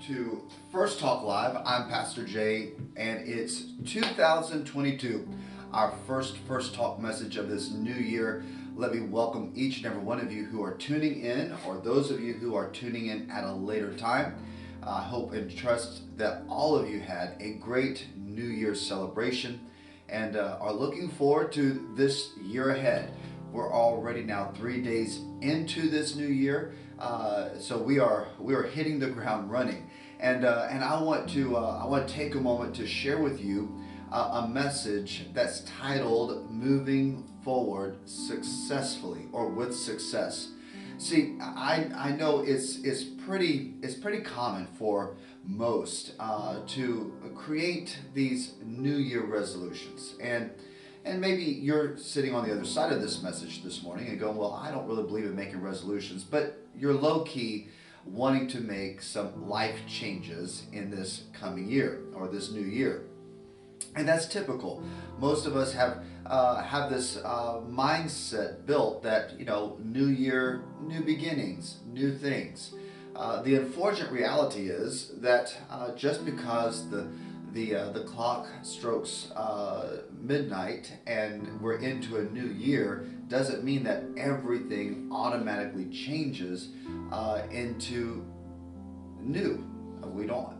to First Talk Live. I'm Pastor Jay, and it's 2022, our first Talk message of this new year. Let me welcome each and every one of you who are tuning in, or those of you who are tuning in at a later time. I hope and trust that all of you had a great New Year's celebration and are looking forward to this year ahead. We're already now 3 days into this new year, so we are hitting the ground running, and I want to take a moment to share with you a message that's titled "Moving Forward Successfully" or with success. See, I know it's pretty common for most to create these New Year resolutions, and maybe you're sitting on the other side of this message this morning and going, well, I don't really believe in making resolutions, but you're low-key wanting to make some life changes in this coming year or this new year. And that's typical. Most of us have this mindset built that, new year, new beginnings, new things. The unfortunate reality is that just because the clock strokes midnight and we're into a new year doesn't mean that everything automatically changes into new.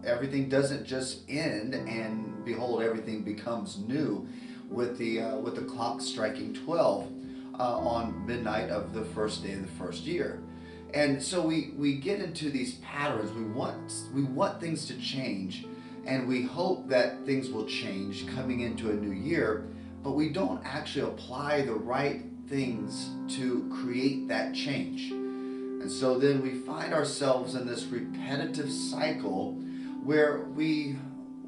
Everything doesn't just end and behold, everything becomes new with the clock striking 12 on midnight of the first day of the first year. And so we get into these patterns. We want things to change, and we hope that things will change coming into a new year, but we don't actually apply the right things to create that change. And so then we find ourselves in this repetitive cycle where we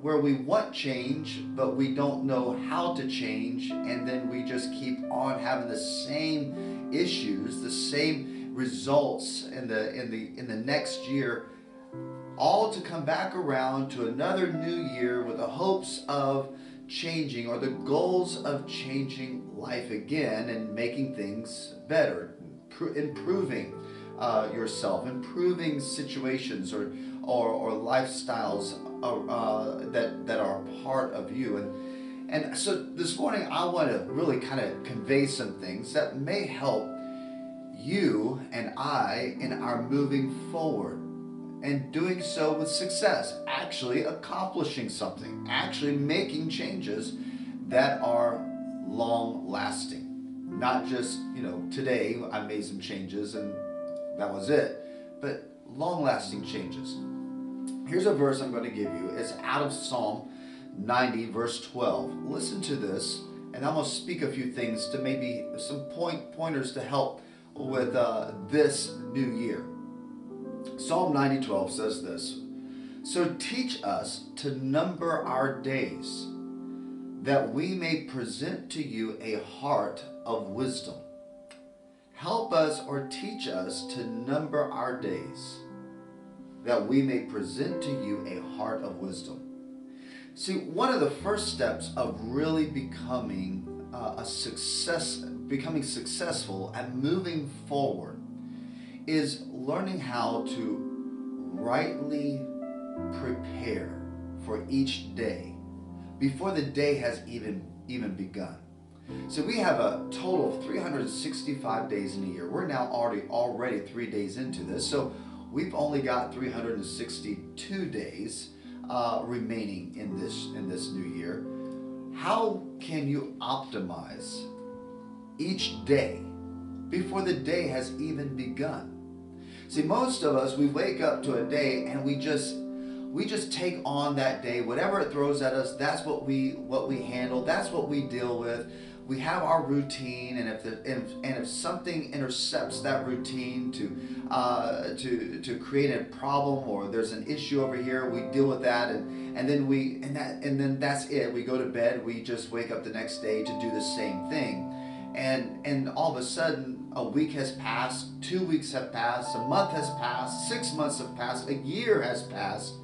want change, but we don't know how to change, and then we just keep on having the same issues, the same results in the next year, all to come back around to another new year with the hopes of changing or the goals of changing life again and making things better, improving yourself, improving situations or lifestyles that are part of you. And so this morning I want to really kind of convey some things that may help you and I in our moving forward, and doing so with success, actually accomplishing something, actually making changes that are long lasting. Not just, today I made some changes and that was it, but long lasting changes. Here's a verse I'm going to give you. It's out of Psalm 90, verse 12. Listen to this, and I'm going to speak a few things to maybe some pointers to help with this new year. Psalm 90:12 says this: "So teach us to number our days, that we may present to you a heart of wisdom." Help us or teach us to number our days, that we may present to you a heart of wisdom. See, one of the first steps of really becoming becoming successful and moving forward is learning how to rightly prepare for each day before the day has even begun. So we have a total of 365 days in a year. We're now already 3 days into this, so we've only got 362 days remaining in this new year. How can you optimize each day before the day has even begun? See, most of us, we wake up to a day and we just take on that day, whatever it throws at us. That's what we handle. That's what we deal with. We have our routine, and if something intercepts that routine to create a problem, or there's an issue over here, we deal with that, and then that's it. We go to bed. We just wake up the next day to do the same thing. And all of a sudden, a week has passed, 2 weeks have passed, a month has passed, 6 months have passed, a year has passed,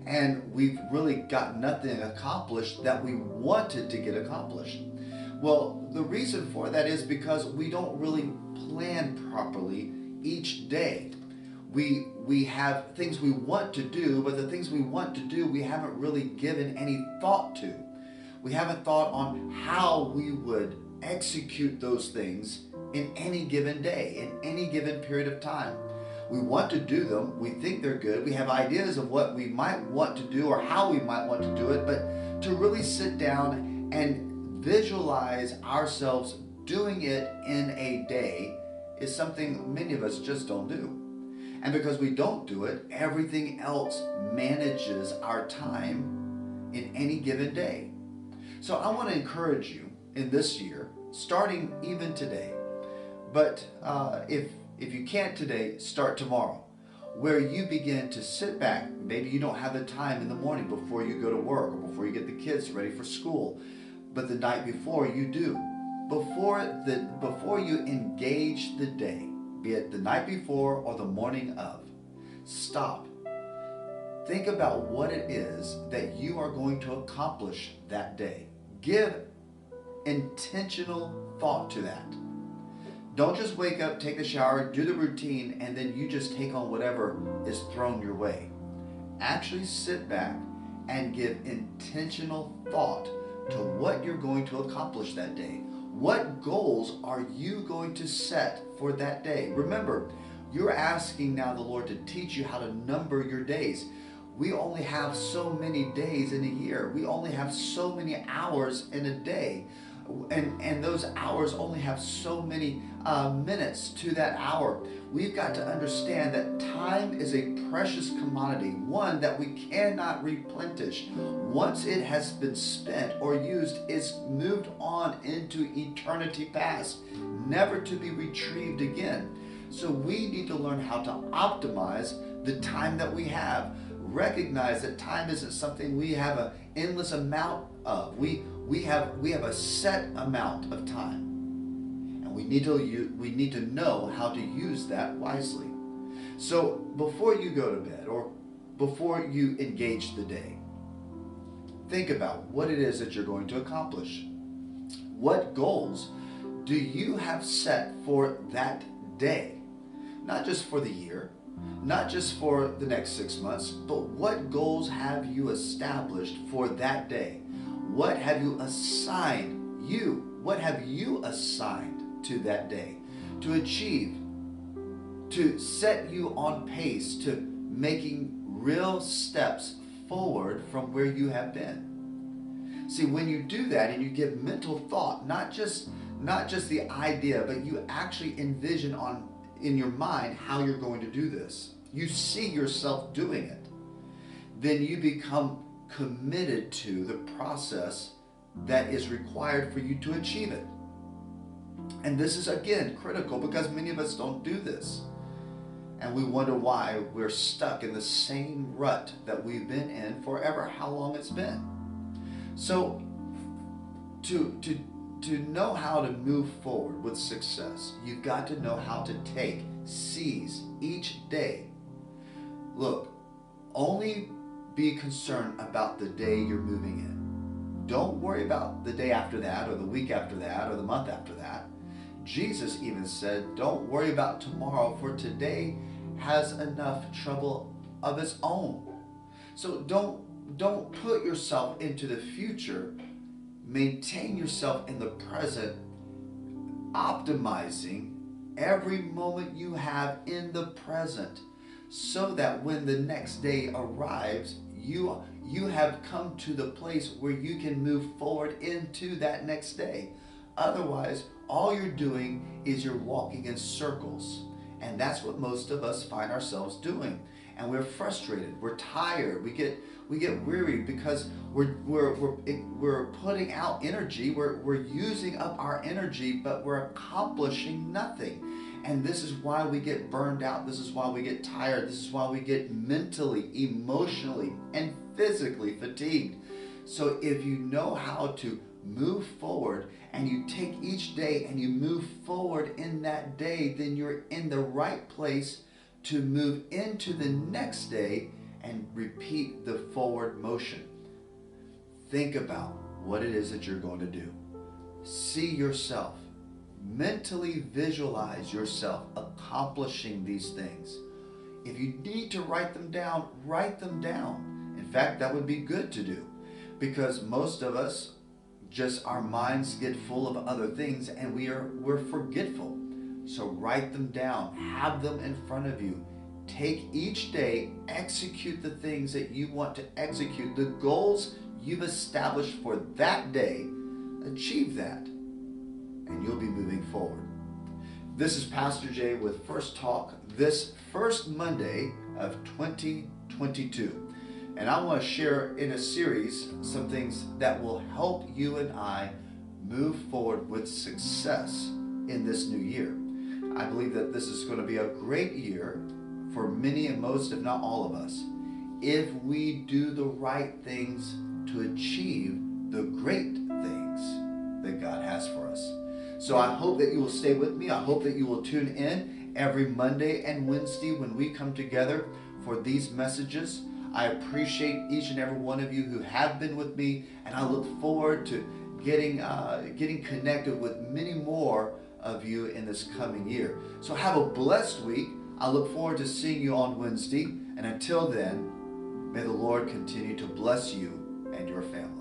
and we've really got nothing accomplished that we wanted to get accomplished. Well, the reason for that is because we don't really plan properly each day. We have things we want to do, but the things we want to do, we haven't really given any thought to. We haven't thought on how we would execute those things in any given day, in any given period of time. We want to do them. We think they're good. We have ideas of what we might want to do or how we might want to do it, but to really sit down and visualize ourselves doing it in a day is something many of us just don't do. And because we don't do it, everything else manages our time in any given day. So I want to encourage you in this year, starting even today, but if you can't today, start tomorrow, where you begin to sit back. Maybe you don't have the time in the morning before you go to work or before you get the kids ready for school, but the night before you do. Before you engage the day, be it the night before or the morning of, stop. Think about what it is that you are going to accomplish that day. Give intentional thought to that. Don't just wake up, take a shower, do the routine, and then you just take on whatever is thrown your way. Actually sit back and give intentional thought to what you're going to accomplish that day. What goals are you going to set for that day? Remember, you're asking now the Lord to teach you how to number your days. We only have so many days in a year. We only have so many hours in a day. And those hours only have so many minutes to that hour. We've got to understand that time is a precious commodity, one that we cannot replenish. Once it has been spent or used, it's moved on into eternity past, never to be retrieved again. So we need to learn how to optimize the time that we have. Recognize that time isn't something we have an endless amount of. We have a set amount of time, and we need to know how to use that wisely. So before you go to bed or before you engage the day, think about what it is that you're going to accomplish. What goals do you have set for that day? Not just for the year, not just for the next 6 months, but what goals have you established for that day? What have you assigned you? What have you assigned to that day to achieve, to set you on pace to making real steps forward from where you have been? See, when you do that and you give mental thought, not just the idea, but you actually envision in your mind how you're going to do this. You see yourself doing it. Then you become committed to the process that is required for you to achieve it. And this is, again, critical because many of us don't do this. And we wonder why we're stuck in the same rut that we've been in forever, how long it's been. So to know how to move forward with success, you've got to know how to seize each day. Look, only be concerned about the day you're moving in. Don't worry about the day after that or the week after that or the month after that. Jesus even said, don't worry about tomorrow, for today has enough trouble of its own. So don't put yourself into the future. Maintain yourself in the present, optimizing every moment you have in the present, so that when the next day arrives, you have come to the place where you can move forward into that next day. Otherwise, all you're doing is you're walking in circles. And that's what most of us find ourselves doing. And we're frustrated, we're tired, we get weary because we're putting out energy, we're using up our energy, but we're accomplishing nothing. And this is why we get burned out. This is why we get tired. This is why we get mentally, emotionally, and physically fatigued. So if you know how to move forward and you take each day and you move forward in that day, then you're in the right place to move into the next day and repeat the forward motion. Think about what it is that you're going to do. See yourself. Mentally visualize yourself accomplishing these things. If you need to write them down, write them down. In fact, that would be good to do, because most of us, just our minds get full of other things and we're forgetful. So write them down, have them in front of you. Take each day, execute the things that you want to execute, the goals you've established for that day. Achieve that, and you'll be moving forward. This is Pastor Jay with First Talk, this first Monday of 2022. And I want to share in a series some things that will help you and I move forward with success in this new year. I believe that this is going to be a great year for many and most, if not all of us, if we do the right things to achieve the great things that God has for us. So I hope that you will stay with me. I hope that you will tune in every Monday and Wednesday when we come together for these messages. I appreciate each and every one of you who have been with me, and I look forward to getting connected with many more of you in this coming year. So have a blessed week. I look forward to seeing you on Wednesday, and until then, may the Lord continue to bless you and your family.